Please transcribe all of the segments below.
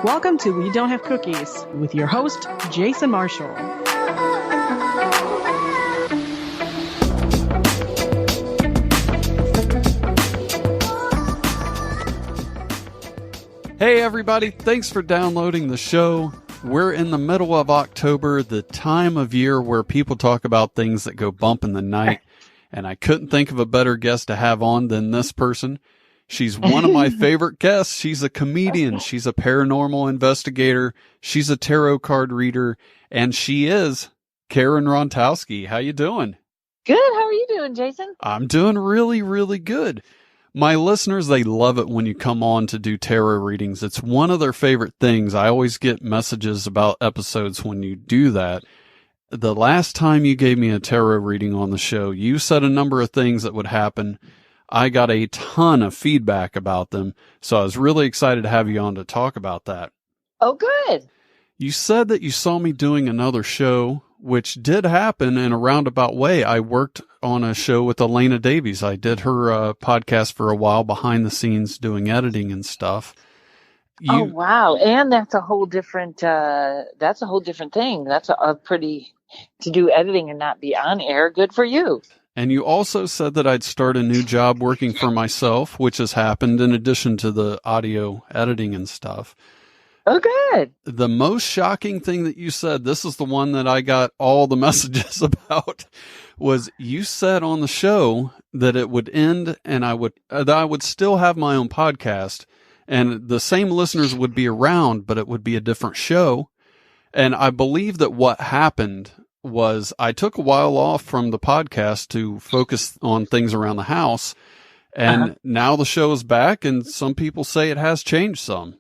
Welcome to We Don't Have Cookies with your host, Jason Marshall. Hey everybody, thanks for downloading the show. We're in the middle of October, the time of year where people talk about things that go bump in the night, and I couldn't think of a better guest to have on than this person. She's one of my favorite guests. She's a comedian. She's a paranormal investigator. She's a tarot card reader, and she is Karen Rontowski. How you doing? Good. How are you doing, Jason? I'm doing really, really good. My listeners, they love it when you come on to do tarot readings. It's one of their favorite things. I always get messages about episodes when you do that. The last time you gave me a tarot reading on the show, you said a number of things that would happen. I got a ton of feedback about them, so I was really excited to have you on to talk about that. Oh, good. You said that you saw me doing another show, which did happen in a roundabout way. I worked on a show with Elena Davies. I did her podcast for a while behind the scenes doing editing and stuff. Oh, wow. And that's a whole different thing. That's a pretty, to do editing and not be on air. Good for you. And you also said that I'd start a new job working for myself, which has happened in addition to the audio editing and stuff. Oh, good. The most shocking thing that you said, this is the one that I got all the messages about, was you said on the show that it would end and that I would still have my own podcast and the same listeners would be around, but it would be a different show. And I believe that what happened was I took a while off from the podcast to focus on things around the house. And now the show is back, and some people say it has changed some.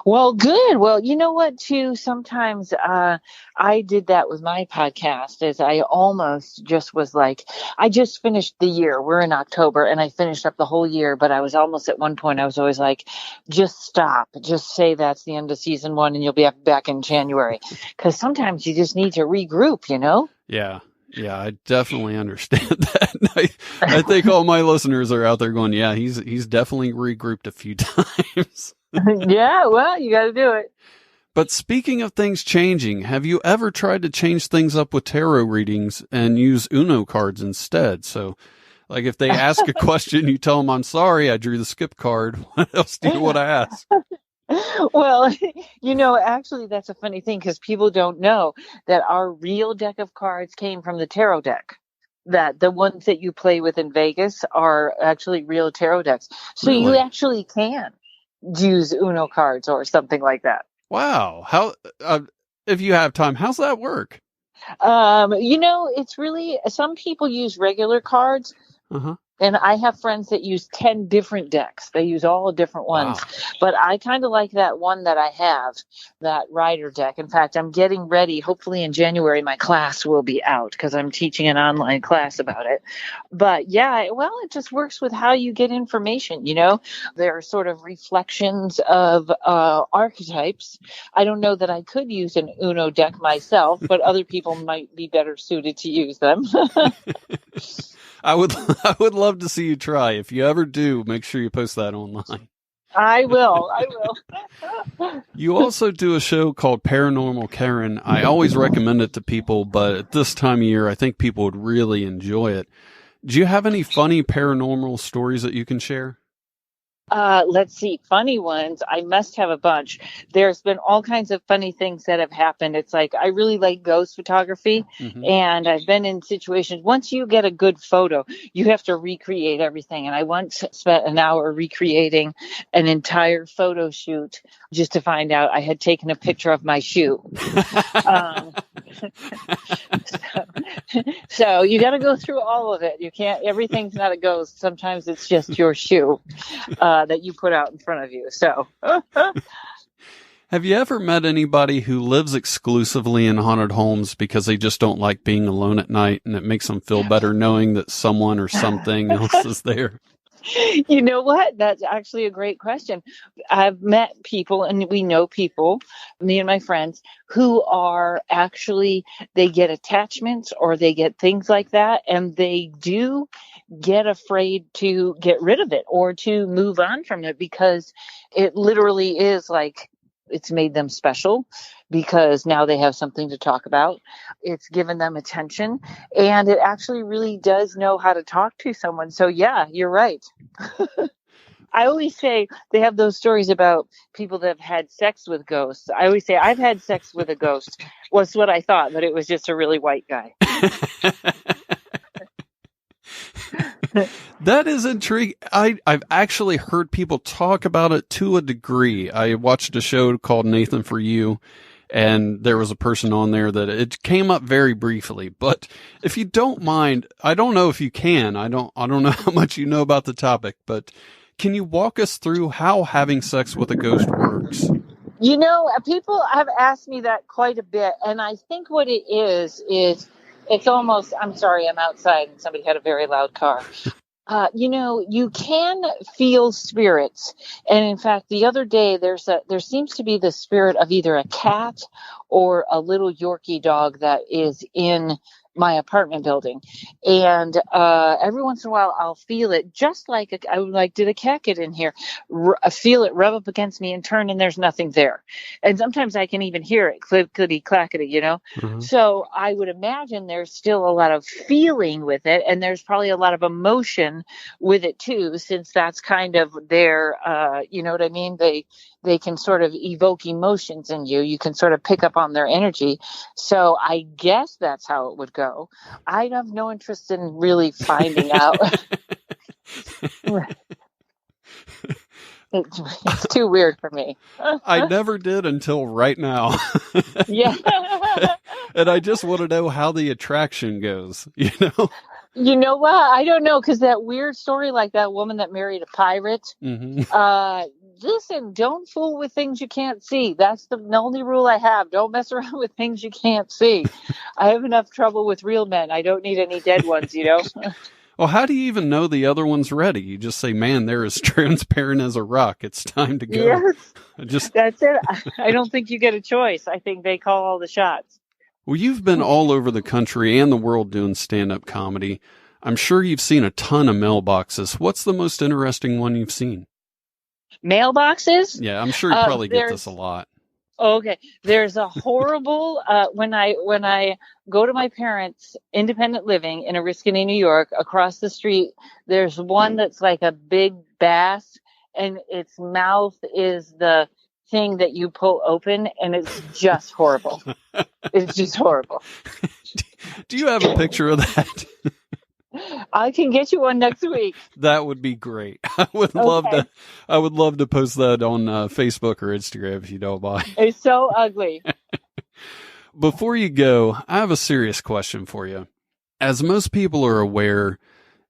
Well, good. Well, you know what, too? Sometimes I did that with my podcast, as I almost just was like, I just finished the year. We're in October, and I finished up the whole year, but I was almost at one point, I was always like, just stop. Just say that's the end of season one, and you'll be back in January. Because sometimes you just need to regroup, you know? Yeah. Yeah, I definitely understand that. I think all my listeners are out there going, yeah, he's definitely regrouped a few times. Yeah, well, you got to do it. But speaking of things changing, have you ever tried to change things up with tarot readings and use Uno cards instead? So, like if they ask a question, you tell them, I'm sorry, I drew the skip card. What else do you want to ask? Well, actually, that's a funny thing because people don't know that our real deck of cards came from the tarot deck. That the ones that you play with in Vegas are actually real tarot decks. So Really? You actually can use Uno cards or something like that. Wow. How, if you have time, how's that work? It's really, some people use regular cards. And I have friends that use 10 different decks. They use all different ones. Wow. But I kind of like that one that I have, that rider deck. In fact, I'm getting ready. Hopefully in January, my class will be out because I'm teaching an online class about it. But yeah, well, it just works with how you get information, you know. There are sort of reflections of archetypes. I don't know that I could use an Uno deck myself, but other people might be better suited to use them. I would love to see you try. If you ever do, make sure you post that online. I will. You also do a show called Paranormal Karen. I always recommend it to people, but at this time of year, I think people would really enjoy it. Do you have any funny paranormal stories that you can share? Let's see, funny ones. I must have a bunch. There's been all kinds of funny things that have happened. It's like, I really like ghost photography, and I've been in situations, once you get a good photo, you have to recreate everything. And I once spent an hour recreating an entire photo shoot just to find out I had taken a picture of my shoe. So you got to go through all of it. You can't, everything's not a ghost. Sometimes it's just your shoe that you put out in front of you. So have you ever met anybody who lives exclusively in haunted homes because they just don't like being alone at night, and it makes them feel better knowing that someone or something else is there? You know what? That's actually a great question. I've met people, and we know people, me and my friends, who are actually, they get attachments or they get things like that, and they do get afraid to get rid of it or to move on from it because it literally is like It's made them special because now they have something to talk about. It's given them attention, and it actually really does know how to talk to someone. So yeah, you're right. I always say they have those stories about people that have had sex with ghosts. I always say I've had sex with a ghost was what I thought, but it was just a really white guy. That is intriguing. I've actually heard people talk about it to a degree. I watched a show called Nathan For You, and there was a person on there that it came up very briefly. But if you don't mind, I don't know if you can. I don't know how much you know about the topic, but can you walk us through how having sex with a ghost works? You know, people have asked me that quite a bit, and I think what it is it's almost, I'm sorry, I'm outside and somebody had a very loud car. You know, you can feel spirits. And in fact, the other day, there seems to be the spirit of either a cat or a little Yorkie dog that is in my apartment building. And every once in a while, I'll feel it just like, I'm like, did a cat get in here? Feel it rub up against me and turn, and there's nothing there. And sometimes I can even hear it, clickety clackety, you know? Mm-hmm. So I would imagine there's still a lot of feeling with it, and there's probably a lot of emotion with it too, since that's kind of their, you know what I mean? They can sort of evoke emotions in you. You can sort of pick up on their energy. So I guess that's how it would go. I have no interest in really finding out. It's too weird for me. I never did until right now. Yeah. And I just want to know how the attraction goes, you know? You know what? I don't know, because that weird story, like that woman that married a pirate. Mm-hmm. Listen, don't fool with things you can't see. That's the only rule I have. Don't mess around with things you can't see. I have enough trouble with real men. I don't need any dead ones, you know? Well, how do you even know the other one's ready? You just say, man, they're as transparent as a rock. It's time to go. Yes, that's it. I don't think you get a choice. I think they call all the shots. Well, you've been all over the country and the world doing stand-up comedy. I'm sure you've seen a ton of mailboxes. What's the most interesting one you've seen? Mailboxes? Yeah, I'm sure you probably get this a lot. Okay. There's a horrible, when I go to my parents' independent living in Oriskany, New York, across the street, there's one that's like a big bass, and its mouth is the thing that you pull open, and it's just horrible. It's just horrible. Do you have a picture of that? I can get you one next week. That would be great. I would love to post that on Facebook or Instagram if you don't mind. It's so ugly. Before you go, I have a serious question for you. As most people are aware,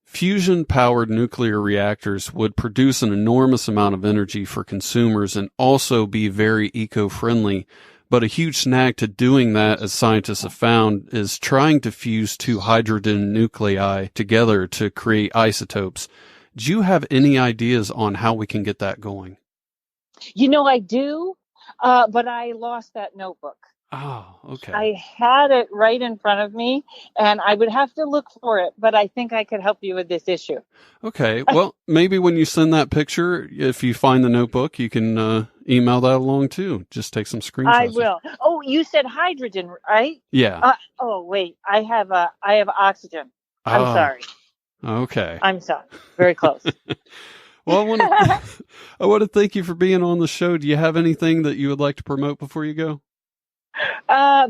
fusion-powered nuclear reactors would produce an enormous amount of energy for consumers and also be very eco-friendly. But a huge snag to doing that, as scientists have found, is trying to fuse two hydrogen nuclei together to create isotopes. Do you have any ideas on how we can get that going? You know, I do, but I lost that notebook. Oh, okay. I had it right in front of me, and I would have to look for it, but I think I could help you with this issue. Okay. Well, maybe when you send that picture, if you find the notebook, you can email that along too. Just take some screenshots. I will. Oh, you said hydrogen, right? Yeah. Oh, wait. I have oxygen. I'm sorry. Okay. I'm sorry. Very close. Well, I want to thank you for being on the show. Do you have anything that you would like to promote before you go?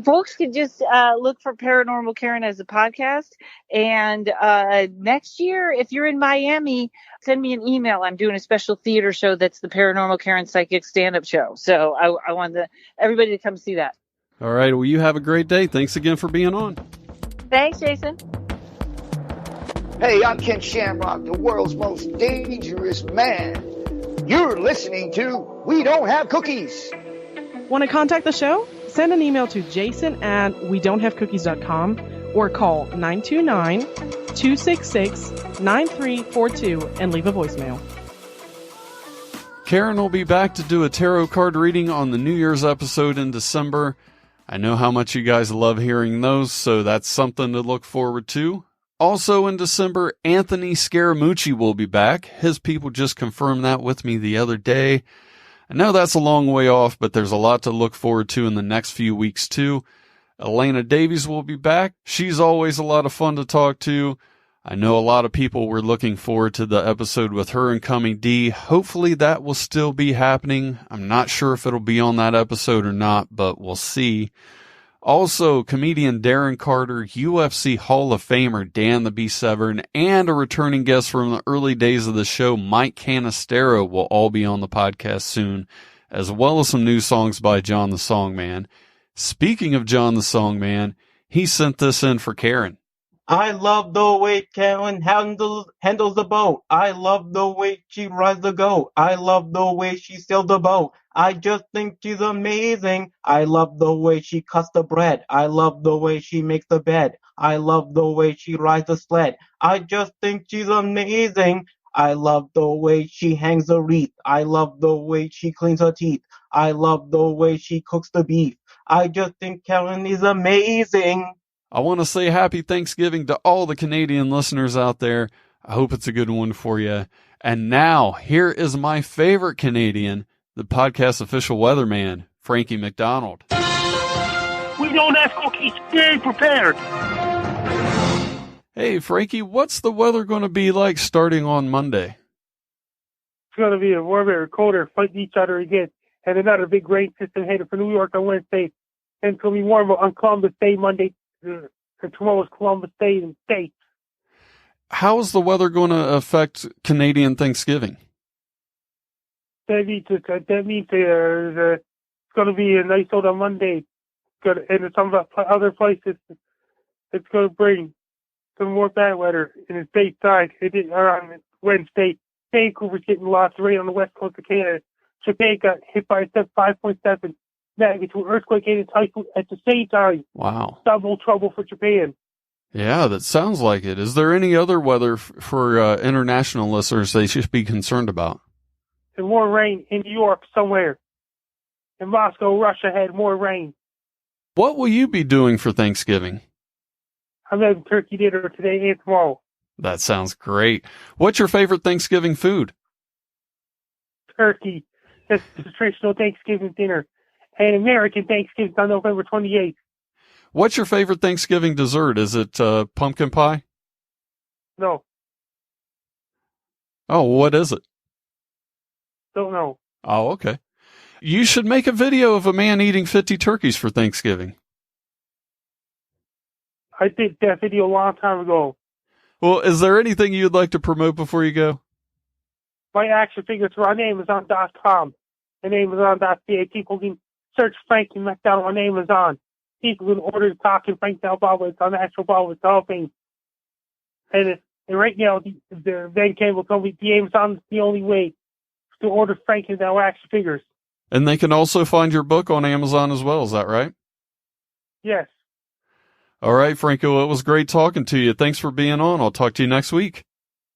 Folks can just look for Paranormal Karen as a podcast. And next year, if you're in Miami, send me an email. I'm doing a special theater show that's the Paranormal Karen Psychic Stand-Up Show. So I want everybody to come see that. All right. Well, you have a great day. Thanks again for being on. Thanks, Jason. Hey, I'm Ken Shamrock, the world's most dangerous man. You're listening to We Don't Have Cookies. Want to contact the show? Send an email to jason@wedon'thavecookies.com or call 929-266-9342 and leave a voicemail. Karen will be back to do a tarot card reading on the New Year's episode in December. I know how much you guys love hearing those, so that's something to look forward to. Also in December, Anthony Scaramucci will be back. His people just confirmed that with me the other day. I know that's a long way off, but there's a lot to look forward to in the next few weeks too. Elena Davies will be back. She's always a lot of fun to talk to. I know a lot of people were looking forward to the episode with her and Coming D. Hopefully that will still be happening. I'm not sure if it'll be on that episode or not, but we'll see. Also, comedian Darren Carter, UFC Hall of Famer Dan the Beast Severn, and a returning guest from the early days of the show, Mike Canistero, will all be on the podcast soon, as well as some new songs by John the Songman. Speaking of John the Songman, he sent this in for Karen. I love the way Karen handles the boat. I love the way she rides the goat. I love the way she sails the boat. I just think she's amazing. I love the way she cuts the bread. I love the way she makes the bed. I love the way she rides the sled. I just think she's amazing. I love the way she hangs the wreath. I love the way she cleans her teeth. I love the way she cooks the beef. I just think Karen is amazing. I want to say happy Thanksgiving to all the Canadian listeners out there. I hope it's a good one for you. And now, here is my favorite Canadian, the podcast official weatherman, Frankie MacDonald. We don't have cookies. Be prepared. Hey, Frankie, what's the weather going to be like starting on Monday? It's going to be a warmer, colder, fighting each other again. And another big rain system headed for New York on Wednesday. And it's going to be warmer on Columbus Day Monday. Tomorrow's Columbus Day and States. How is the weather going to affect Canadian Thanksgiving? That means it's going to be a nice out on Monday. And in some other places, it's going to bring some more bad weather in the state side. On Wednesday, Vancouver's getting lots of rain on the west coast of Canada. Japan got hit by a 5.7 magnitude earthquake and typhoon at the same time. Wow. Double trouble for Japan. Yeah, that sounds like it. Is there any other weather for international listeners they should be concerned about? And more rain in New York somewhere. In Moscow, Russia had more rain. What will you be doing for Thanksgiving? I'm having turkey dinner today and tomorrow. That sounds great. What's your favorite Thanksgiving food? Turkey. That's the traditional Thanksgiving dinner. And American Thanksgiving on November 28th. What's your favorite Thanksgiving dessert? Is it pumpkin pie? No. Oh, what is it? Don't know. Oh, okay. You should make a video of a man eating 50 turkeys for Thanksgiving. I did that video a long time ago. Well, is there anything you'd like to promote before you go? My action figures are on Amazon.com and Amazon.ca. People can search Frankie MacDonald on Amazon. People can order the Talking Frank Del Bobbins on the actual Bobbins Hall of Fame. And right now, the Van Campbell told me the Amazon is the only way to order Frankie Del action figures. And they can also find your book on Amazon as well. Is that right? Yes. All right, Franco, it was great talking to you. Thanks for being on. I'll talk to you next week.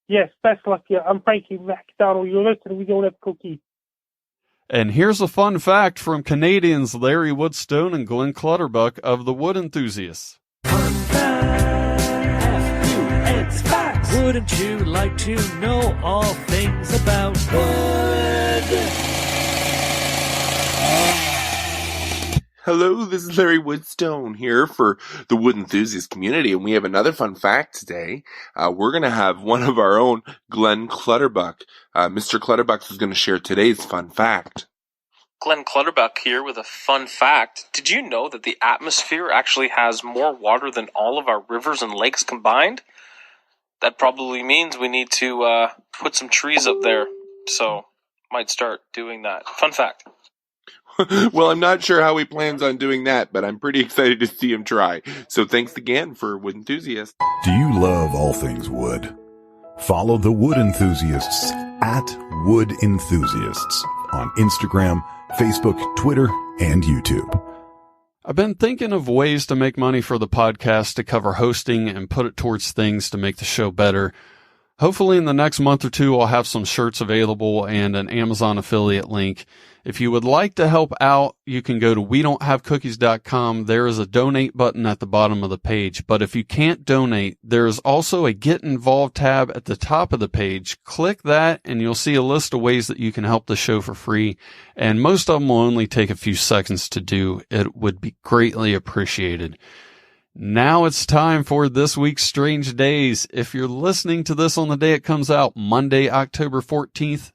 Yes, best luck to you. I'm Frankie MacDonald. You're listening. We don't have cookies. And here's a fun fact from Canadians Larry Woodstone and Glenn Clutterbuck of the Wood Enthusiasts. Fun fact, F-U-X facts. Wouldn't you like to know all things about wood? Hello, this is Larry Woodstone here for the Wood Enthusiast community, and we have another fun fact today. We're going to have one of our own, Glenn Clutterbuck. Mr. Clutterbuck is going to share today's fun fact. Glenn Clutterbuck here with a fun fact. Did you know that the atmosphere actually has more water than all of our rivers and lakes combined? That probably means we need to put some trees up there, so might start doing that. Fun fact. Well, I'm not sure how he plans on doing that, but I'm pretty excited to see him try. So thanks again for Wood Enthusiasts. Do you love all things wood? Follow the Wood Enthusiasts at Wood Enthusiasts on Instagram, Facebook, Twitter, and YouTube. I've been thinking of ways to make money for the podcast to cover hosting and put it towards things to make the show better. Hopefully in the next month or two, I'll have some shirts available and an Amazon affiliate link. If you would like to help out, you can go to wedon'thavecookies.com. There is a donate button at the bottom of the page. But if you can't donate, there is also a Get Involved tab at the top of the page. Click that and you'll see a list of ways that you can help the show for free. And most of them will only take a few seconds to do. It would be greatly appreciated. Now it's time for this week's Strange Days. If you're listening to this on the day it comes out, Monday, October 14th,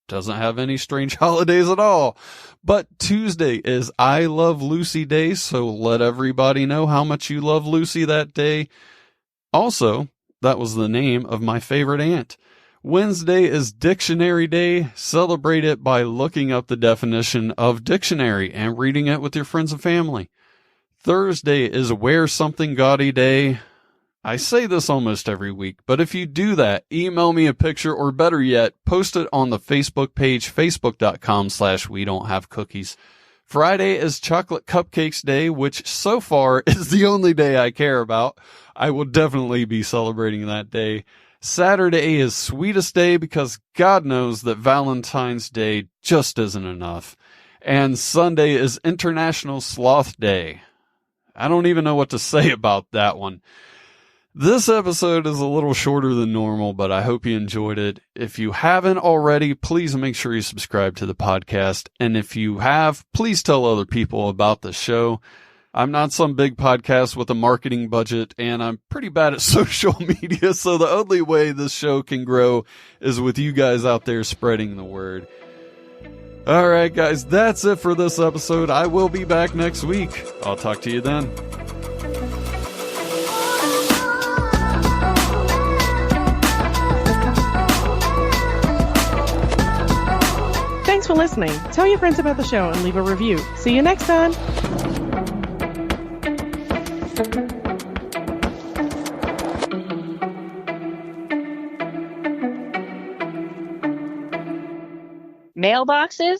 doesn't have any strange holidays at all. But Tuesday is I Love Lucy Day, so let everybody know how much you love Lucy that day. Also, that was the name of my favorite aunt. Wednesday is Dictionary Day. Celebrate it by looking up the definition of dictionary and reading it with your friends and family. Thursday is Wear Something Gaudy Day. I say this almost every week, but if you do that, email me a picture, or better yet, post it on the Facebook page, facebook.com/wedon'thavecookies. Friday is Chocolate Cupcakes Day, which so far is the only day I care about. I will definitely be celebrating that day. Saturday is Sweetest Day, because God knows that Valentine's Day just isn't enough. And Sunday is International Sloth Day. I don't even know what to say about that one. This episode is a little shorter than normal, but I hope you enjoyed it. If you haven't already, please make sure you subscribe to the podcast. And if you have, please tell other people about the show. I'm not some big podcast with a marketing budget, and I'm pretty bad at social media, so the only way this show can grow is with you guys out there spreading the word. All right, guys, that's it for this episode. I will be back next week. I'll talk to you then. Thanks for listening. Tell your friends about the show and leave a review. See you next time. Mailboxes?